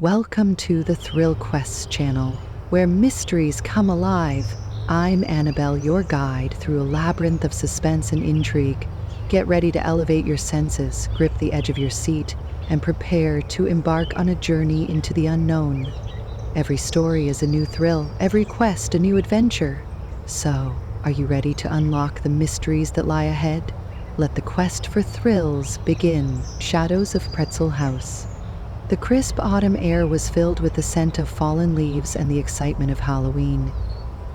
Welcome to the Thrill Quests channel, where mysteries come alive. I'm Annabelle, your guide through a labyrinth of suspense and intrigue. Get ready to elevate your senses, grip the edge of your seat, and prepare to embark on a journey into the unknown. Every story is a new thrill, every quest a new adventure. So, are you ready to unlock the mysteries that lie ahead? Let the quest for thrills begin. Shadows of Pretzel House. The crisp autumn air was filled with the scent of fallen leaves and the excitement of Halloween.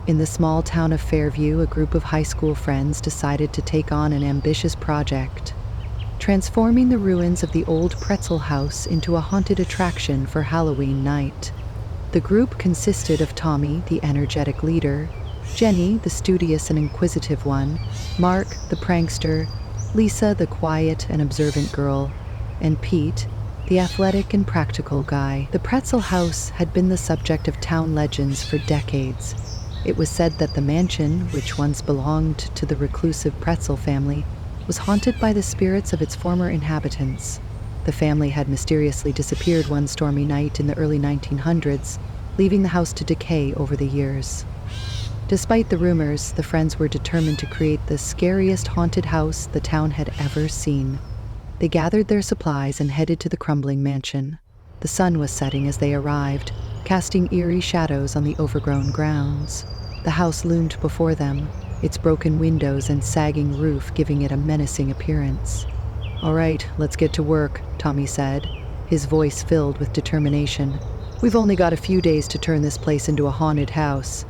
In the small town of Fairview, a group of high school friends decided to take on an ambitious project, transforming the ruins of the old Pretzel house into a haunted attraction for Halloween night. The group consisted of Tommy, the energetic leader, Jenny, the studious and inquisitive one, Mark, the prankster, Lisa, the quiet and observant girl, and Pete, the athletic and practical guy. The Pretzel house had been the subject of town legends for decades. It was said that the mansion, which once belonged to the reclusive Pretzel family, was haunted by the spirits of its former inhabitants. The family had mysteriously disappeared one stormy night in the early 1900s, leaving the house to decay over the years. Despite the rumors, the friends were determined to create the scariest haunted house the town had ever seen. They gathered their supplies and headed to the crumbling mansion. The sun was setting as they arrived, casting eerie shadows on the overgrown grounds. The house loomed before them, its broken windows and sagging roof giving it a menacing appearance. "All right, let's get to work," Tommy said, his voice filled with determination. "We've only got a few days to turn this place into a haunted house."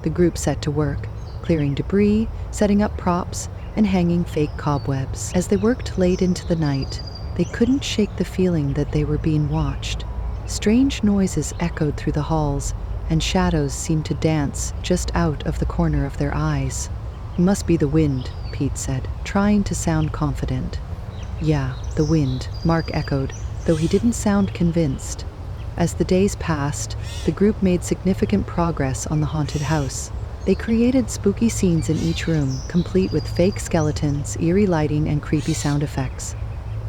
The group set to work, clearing debris, setting up props, and hanging fake cobwebs. As they worked late into the night, they couldn't shake the feeling that they were being watched. Strange noises echoed through the halls, and shadows seemed to dance just out of the corner of their eyes. "It must be the wind," Pete said, trying to sound confident. "Yeah, the wind," Mark echoed, though he didn't sound convinced. As the days passed, the group made significant progress on the haunted house. They created spooky scenes in each room, complete with fake skeletons, eerie lighting, and creepy sound effects.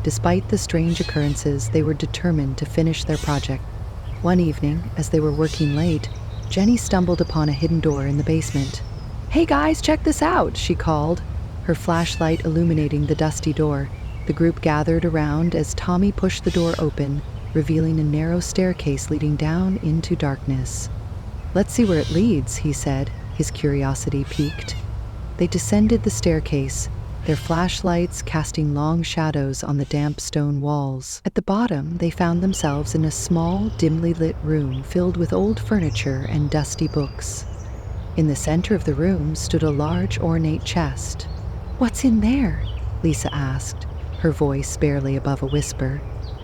Despite the strange occurrences, they were determined to finish their project. One evening, as they were working late, Jenny stumbled upon a hidden door in the basement. "Hey guys, check this out," she called, her flashlight illuminating the dusty door. The group gathered around as Tommy pushed the door open, revealing a narrow staircase leading down into darkness. "Let's see where it leads," he said, his curiosity piqued. They descended the staircase, their flashlights casting long shadows on the damp stone walls. At the bottom, they found themselves in a small, dimly lit room filled with old furniture and dusty books. In the center of the room stood a large, ornate chest. "What's in there?" Lisa asked, her voice barely above a whisper.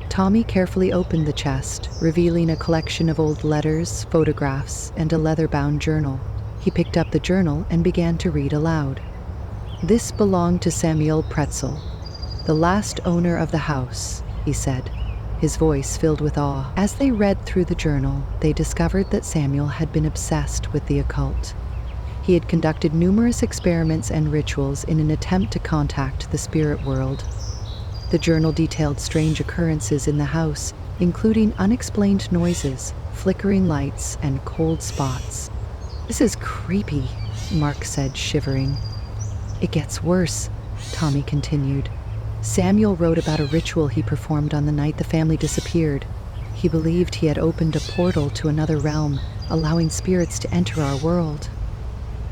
Tommy carefully opened the chest, revealing a collection of old letters, photographs, and a leather-bound journal. He picked up the journal and began to read aloud. "This belonged to Samuel Pretzel, the last owner of the house," he said, his voice filled with awe. As they read through the journal, they discovered that Samuel had been obsessed with the occult. He had conducted numerous experiments and rituals in an attempt to contact the spirit world. The journal detailed strange occurrences in the house, including unexplained noises, flickering lights, and cold spots. "This is creepy," Mark said, shivering. "It gets worse," Tommy continued. "Samuel wrote about a ritual he performed on the night the family disappeared. He believed he had opened a portal to another realm, allowing spirits to enter our world."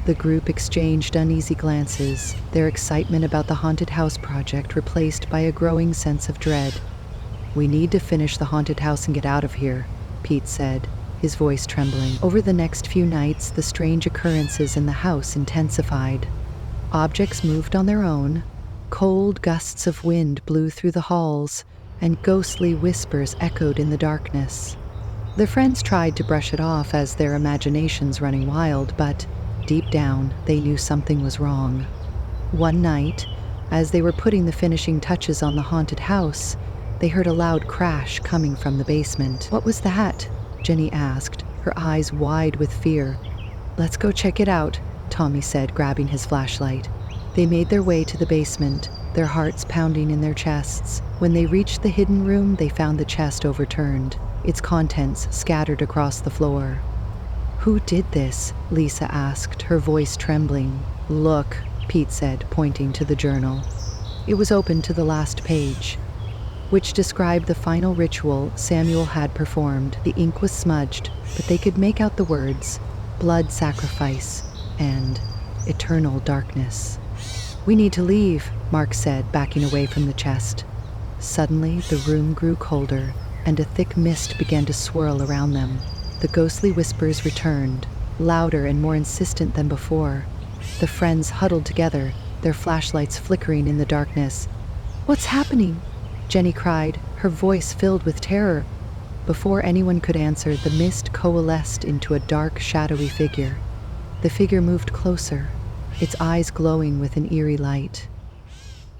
The group exchanged uneasy glances, their excitement about the haunted house project replaced by a growing sense of dread. "We need to finish the haunted house and get out of here," Pete said, his voice trembling. Over the next few nights, the strange occurrences in the house intensified. Objects moved on their own, cold gusts of wind blew through the halls, and ghostly whispers echoed in the darkness. The friends tried to brush it off as their imaginations running wild, but deep down, they knew something was wrong. One night, as they were putting the finishing touches on the haunted house, they heard a loud crash coming from the basement. "What was that?" Jenny asked, her eyes wide with fear. "Let's go check it out," Tommy said, grabbing his flashlight. They made their way to the basement, their hearts pounding in their chests. When they reached the hidden room, they found the chest overturned. its contents scattered across the floor. "Who did this?" Lisa asked, her voice trembling. "Look," Pete said, pointing to the journal. It was open to the last page, which described the final ritual Samuel had performed. The ink was smudged, but they could make out the words, "blood sacrifice" and "eternal darkness." "We need to leave," Mark said, backing away from the chest. Suddenly, the room grew colder, and a thick mist began to swirl around them. The ghostly whispers returned, louder and more insistent than before. The friends huddled together, their flashlights flickering in the darkness. "What's happening?" Jenny cried, her voice filled with terror. Before anyone could answer, the mist coalesced into a dark, shadowy figure. The figure moved closer, its eyes glowing with an eerie light.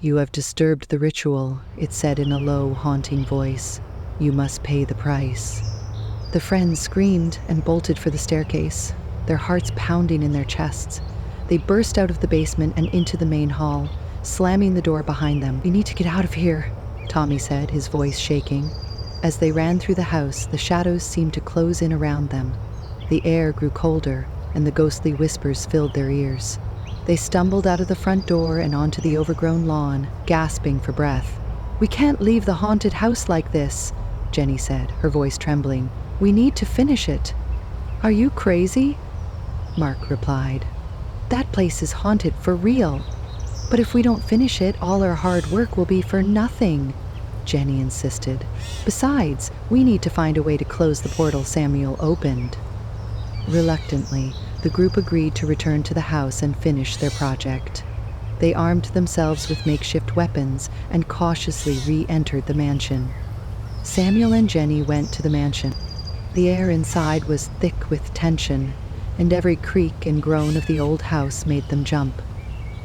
"You have disturbed the ritual," it said in a low, haunting voice. "You must pay the price." The friends screamed and bolted for the staircase, their hearts pounding in their chests. They burst out of the basement and into the main hall, slamming the door behind them. "We need to get out of here," Tommy said, his voice shaking. As they ran through the house, the shadows seemed to close in around them. The air grew colder, and the ghostly whispers filled their ears. They stumbled out of the front door and onto the overgrown lawn, gasping for breath. "We can't leave the haunted house like this," Jenny said, her voice trembling. "We need to finish it." "Are you crazy?" Mark replied. "That place is haunted for real. But if we don't finish it, all our hard work will be for nothing," Jenny insisted. "Besides, we need to find a way to close the portal Samuel opened." Reluctantly, the group agreed to return to the house and finish their project. They armed themselves with makeshift weapons and cautiously re-entered the mansion. Samuel and Jenny went to the mansion. The air inside was thick with tension, and every creak and groan of the old house made them jump.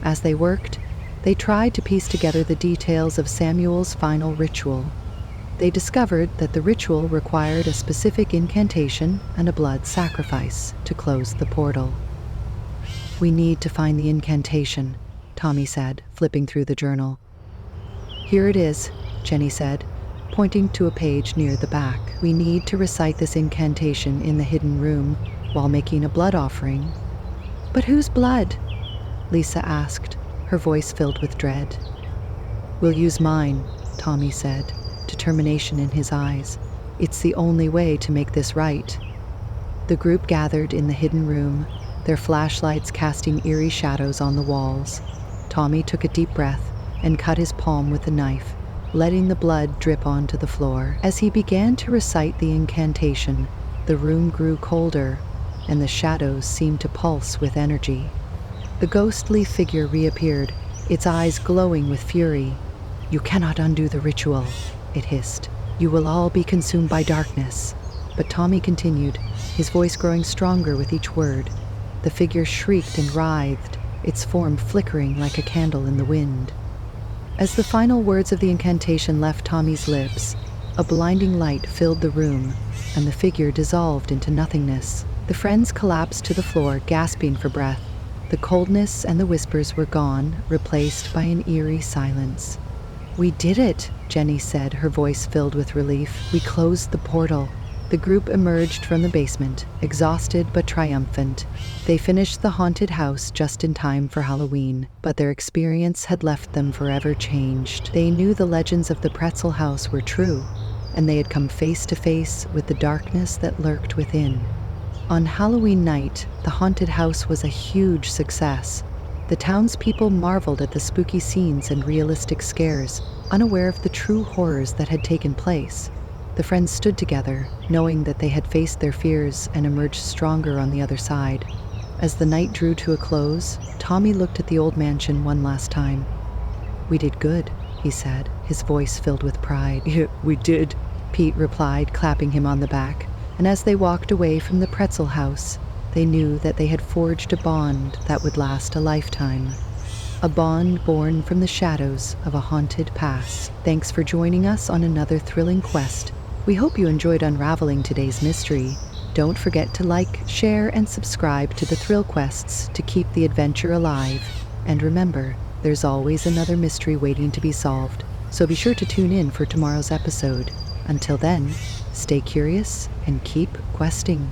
As they worked, they tried to piece together the details of Samuel's final ritual. They discovered that the ritual required a specific incantation and a blood sacrifice to close the portal. "We need to find the incantation," Tommy said, flipping through the journal. "Here it is," Jenny said, pointing to a page near the back. "We need to recite this incantation in the hidden room while making a blood offering." "But whose blood?" Lisa asked, her voice filled with dread. "We'll use mine," Tommy said, determination in his eyes. "It's the only way to make this right." The group gathered in the hidden room, their flashlights casting eerie shadows on the walls. Tommy took a deep breath and cut his palm with a knife, letting the blood drip onto the floor. As he began to recite the incantation, the room grew colder, and the shadows seemed to pulse with energy. The ghostly figure reappeared, its eyes glowing with fury. "You cannot undo the ritual," it hissed. "You will all be consumed by darkness." But Tommy continued, his voice growing stronger with each word. The figure shrieked and writhed, its form flickering like a candle in the wind. As the final words of the incantation left Tommy's lips, a blinding light filled the room, and the figure dissolved into nothingness. The friends collapsed to the floor, gasping for breath. The coldness and the whispers were gone, replaced by an eerie silence. "We did it," Jenny said, her voice filled with relief. "We closed the portal." The group emerged from the basement, exhausted but triumphant. They finished the haunted house just in time for Halloween, but their experience had left them forever changed. They knew the legends of the Pretzel house were true, and they had come face to face with the darkness that lurked within. On Halloween night, the haunted house was a huge success. The townspeople marveled at the spooky scenes and realistic scares, unaware of the true horrors that had taken place. The friends stood together, knowing that they had faced their fears and emerged stronger on the other side. As the night drew to a close, Tommy looked at the old mansion one last time. "We did good," he said, his voice filled with pride. "Yeah, we did," Pete replied, clapping him on the back. And as they walked away from the Pretzel house, they knew that they had forged a bond that would last a lifetime. A bond born from the shadows of a haunted past. Thanks for joining us on another thrilling quest. We hope you enjoyed unraveling today's mystery. Don't forget to like, share, and subscribe to the Thrill Quests to keep the adventure alive. And remember, there's always another mystery waiting to be solved, so be sure to tune in for tomorrow's episode. Until then, Stay curious and keep questing.